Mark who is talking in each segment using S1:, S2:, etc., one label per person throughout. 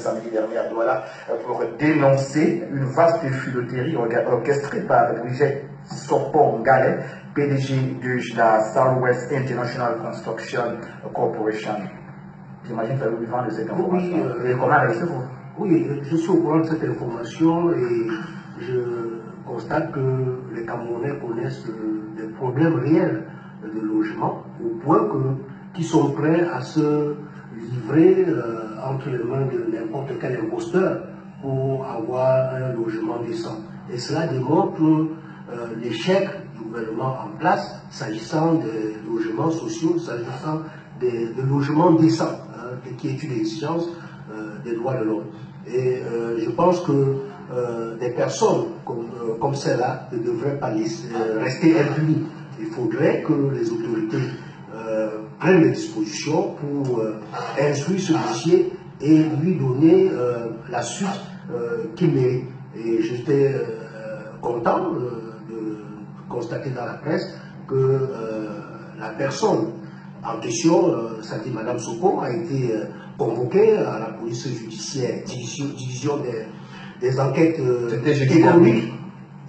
S1: samedi dernier à Douala pour dénoncer une vaste filoterie orchestrée par Brigitte Sopon-Gallet, PDG de la Southwest International Construction Corporation. J'imagine que vous vivez de cette information.
S2: Oui,
S1: comment réussissez-vous?
S2: Oui, je suis au courant de cette information et je constate que les Camerounais connaissent des problèmes réels de logement au point qu'ils sont prêts à se livrer entre les mains de n'importe quel imposteur pour avoir un logement décent. Et cela démontre l'échec du gouvernement en place s'agissant des logements sociaux, s'agissant des logements décents, qui est une exigence des droits de l'homme. Et je pense que des personnes comme celle-là ne devraient pas rester impunies. Il faudrait que les autorités prennent les dispositions pour instruire ce dossier et lui donner la suite qu'il mérite. Et j'étais content de constater dans la presse que la personne en question, ça dit Mme Sopon, a été convoquée à la police judiciaire, division des enquêtes économiques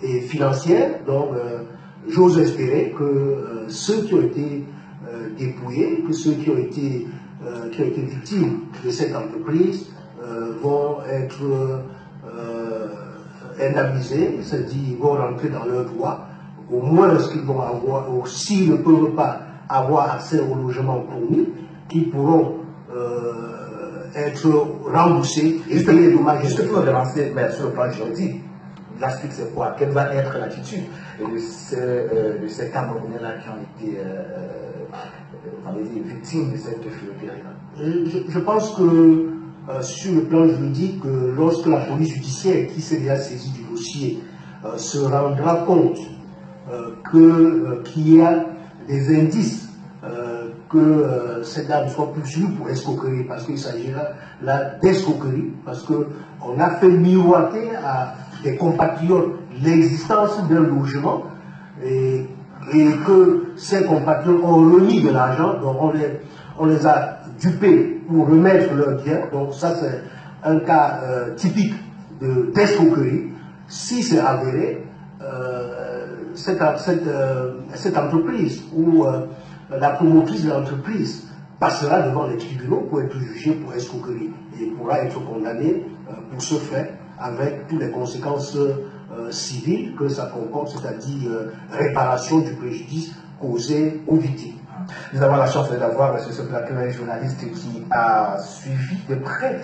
S2: et financières. Donc, j'ose espérer que ceux qui ont été dépouillés, que ceux qui ont été victimes de cette entreprise vont être indemnisés, c'est-à-dire vont rentrer dans leurs droits, au moins ce qu'ils vont avoir, ou s'ils ne peuvent pas avoir accès au logement promis, qui pourront être remboursés et payer les dommages.
S1: Juste pour relancer sur le plan juridique, la suite c'est quoi? Quelle va être l'attitude de ces Camerounais-là qui ont été victimes de cette filoterie-là?
S2: Je pense que sur le plan juridique, lorsque la police judiciaire qui s'est déjà saisie du dossier se rendra compte qu'il y a des indices que cette dame soit poursuivie pour escroquerie, parce qu'il s'agira là d'escroquerie, parce qu'on a fait miroiter à des compatriotes l'existence d'un logement et que ces compatriotes ont remis de l'argent, donc on les a dupés pour remettre leurs biens. Donc ça c'est un cas typique d'escroquerie. Si c'est avéré, cette entreprise ou la promotrice de l'entreprise passera devant les tribunaux pour être jugée pour escroquerie et pourra être condamnée pour ce fait avec toutes les conséquences civiles que ça comporte, c'est-à-dire réparation du préjudice causé aux victimes.
S1: Nous avons la chance d'avoir sur ce plateau un journaliste qui a suivi de près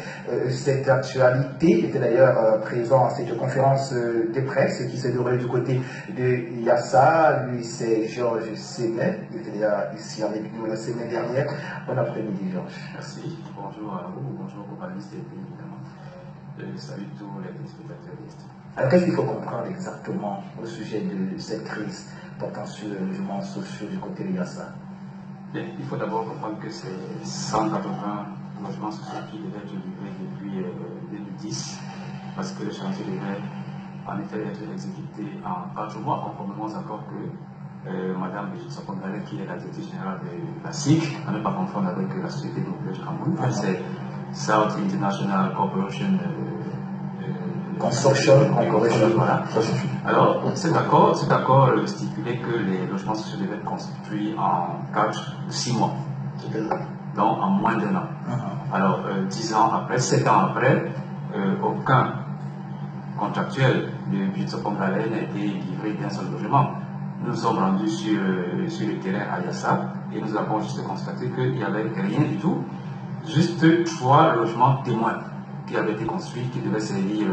S1: cette actualité, qui était d'ailleurs présent à cette conférence de presse qui s'est déroulée du côté de Yassa. Lui, c'est Georges Sémet. Il était déjà ici avec nous la semaine dernière. Bon après-midi, Georges.
S3: Merci. Bonjour à vous, bonjour aux panélistes et évidemment. Je salue tous les téléspectateurs.
S1: Alors, qu'est-ce qu'il faut comprendre exactement au sujet de cette crise portant sur le logement social du côté de Yassa?
S3: Il faut d'abord comprendre que c'est 180 logements sociaux qui devaient être livrés depuis 2010, parce que le chantier devait en effet être exécuté en 4 mois, conformément aux accords que Mme Brigitte Sopon-Gallet, qui est la directrice générale de la SIC, à ne pas confondre avec la société nucléaire du Cameroun, c'est South International Corporation
S1: Construction Corporation.
S3: Voilà. Alors, cet accord stipulait que les logements sociaux devaient être construits en 6 mois, donc en moins d'1 an. Alors, 10 ans après, 7 ans après, aucun contractuel de Brigitte Sopon-Gallet n'a été livré d'un seul logement. Nous nous sommes rendus sur le terrain à Yassa et nous avons juste constaté qu'il n'y avait rien du tout, juste 3 logements témoins qui avaient été construits, qui devaient servir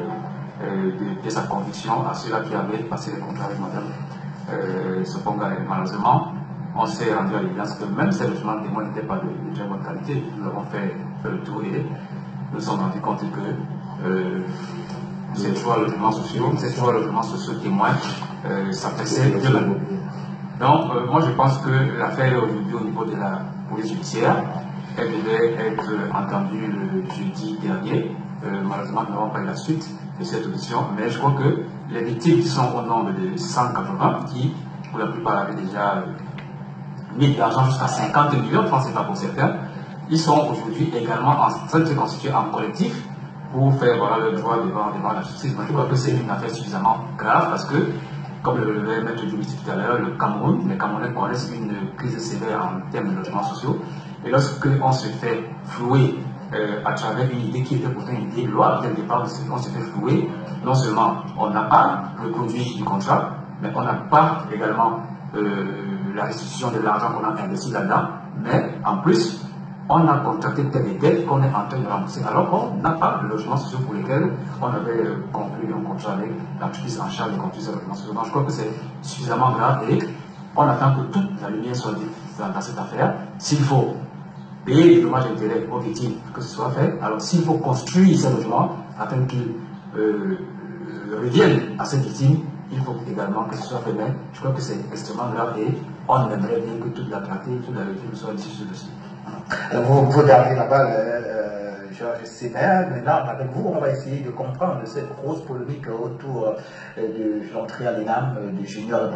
S3: de sa conviction à ceux-là qui avaient passé les contrats avec Mme Sopon-Gallet. Malheureusement, on s'est rendu à l'évidence que même ces logements témoins n'étaient pas de très bonne qualité. Nous avons fait le tour et nous nous sommes rendus compte que ces 3 logements sociaux témoins, ça faisait de l'année. Donc, moi je pense que l'affaire est aujourd'hui au niveau de la police judiciaire. Elle devait être entendue le jeudi dernier. Malheureusement, nous n'avons pas eu la suite de cette audition, mais je crois que les victimes sont au nombre de 180 qui, pour la plupart, avaient déjà mis de l'argent jusqu'à 50 millions de francs CFA pour certains. Ils sont aujourd'hui également en train de se constituer en collectif pour faire voilà, le droit devant la justice. Moi, je crois que c'est une affaire suffisamment grave parce que, comme le relevait Maître Djoumi tout à l'heure, les Camerounais connaissent une crise sévère en termes de logements sociaux. Et lorsqu'on se fait flouer à travers une idée qui était pourtant une idée louable dès le départ, on se fait flouer, non seulement on n'a pas le produit du contrat, mais on n'a pas également la restitution de l'argent qu'on a investi là-dedans, mais en plus, on a contracté des dettes qu'on est en train de rembourser, alors qu'on n'a pas de logements sociaux pour lesquels on avait conclu un contrat avec l'entreprise en charge de construire ces logements sociaux. Donc je crois que c'est suffisamment grave et on attend que toute la lumière soit dite dans cette affaire. S'il faut payer des dommages d'intérêt aux victimes, que ce soit fait. Alors s'il faut construire ces logements afin qu'ils reviennent à ces victimes, il faut également que ce soit fait. Mais je crois que c'est extrêmement grave et on aimerait bien que toute la pratique, toute la victime soit d'ici sur ce dossier.
S1: Alors vous gardez la balle, Georges Sénère. Maintenant, avec vous, on va essayer de comprendre cette grosse polémique autour de l'entrée à l'ENAM de Junior